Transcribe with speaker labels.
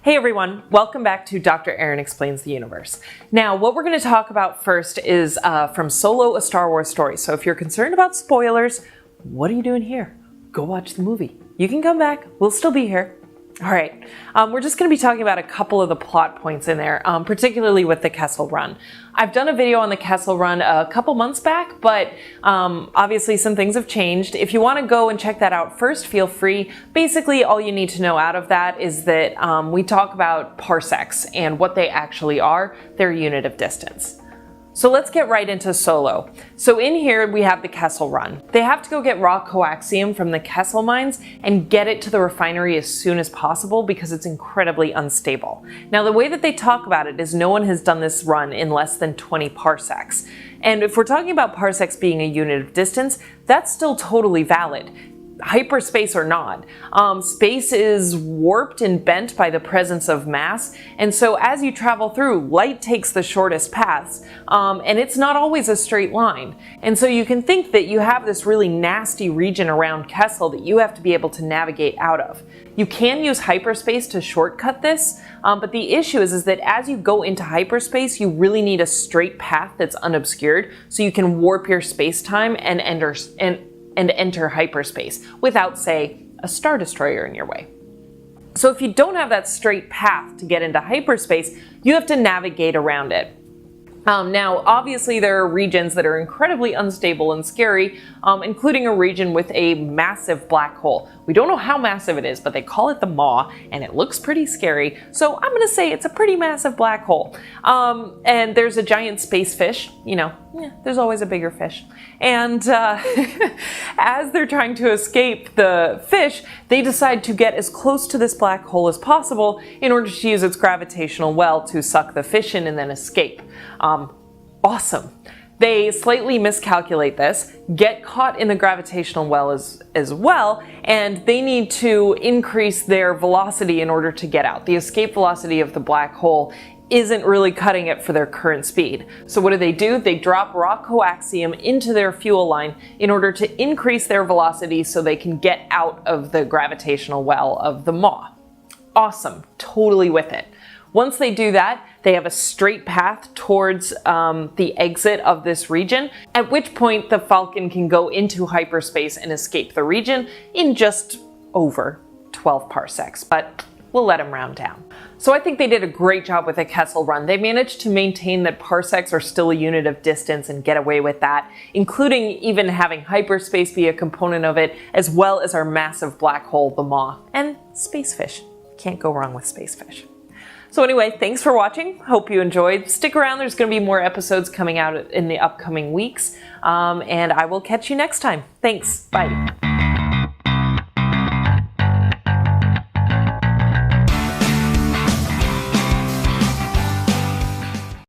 Speaker 1: Hey everyone, welcome back to Dr. Erin Explains the Universe. Now, what we're going to talk about first is from Solo, a Star Wars story. So if you're concerned about spoilers, what are you doing here? Go watch the movie. You can come back, we'll still be here. All right, we're just going to be talking about a couple of the plot points in there, particularly with the Kessel Run. I've done a video on the Kessel Run a couple months back, but obviously some things have changed. If you want to go and check that out first, feel free. Basically, all you need to know out of that is that we talk about parsecs and what they actually are. They're a unit of distance. So let's get right into Solo. So in here we have the Kessel Run. They have to go get raw coaxium from the Kessel mines and get it to the refinery as soon as possible because it's incredibly unstable. Now the way that they talk about it is no one has done this run in less than 20 parsecs. And if we're talking about parsecs being a unit of distance, that's still totally valid. Hyperspace or not. Space is warped and bent by the presence of mass, and so as you travel through, light takes the shortest paths, and it's not always a straight line. And so you can think that you have this really nasty region around Kessel that you have to be able to navigate out of. You can use hyperspace to shortcut this, but the issue is that as you go into hyperspace, you really need a straight path that's unobscured, so you can warp your space-time and enter hyperspace without, say, a Star Destroyer in your way. So if you don't have that straight path to get into hyperspace, you have to navigate around it. Now, obviously there are regions that are incredibly unstable and scary, including a region with a massive black hole. We don't know how massive it is, but they call it the Maw, and it looks pretty scary, so I'm gonna say it's a pretty massive black hole. And there's a giant space fish, you know, there's always a bigger fish. And as they're trying to escape the fish, they decide to get as close to this black hole as possible in order to use its gravitational well to suck the fish in and then escape. Awesome. They slightly miscalculate this, get caught in the gravitational well as well, and they need to increase their velocity in order to get out. The escape velocity of the black hole isn't really cutting it for their current speed. So what do? They drop raw coaxium into their fuel line in order to increase their velocity so they can get out of the gravitational well of the Maw. Awesome. Totally with it. Once they do that, they have a straight path towards the exit of this region, at which point the Falcon can go into hyperspace and escape the region in just over 12 parsecs, but we'll let them round down. So I think they did a great job with the Kessel Run. They managed to maintain that parsecs are still a unit of distance and get away with that, including even having hyperspace be a component of it, as well as our massive black hole, the Maw, and space fish. Can't go wrong with space fish. So anyway, thanks for watching. Hope you enjoyed. Stick around, there's going to be more episodes coming out in the upcoming weeks, and I will catch you next time. Thanks. Bye.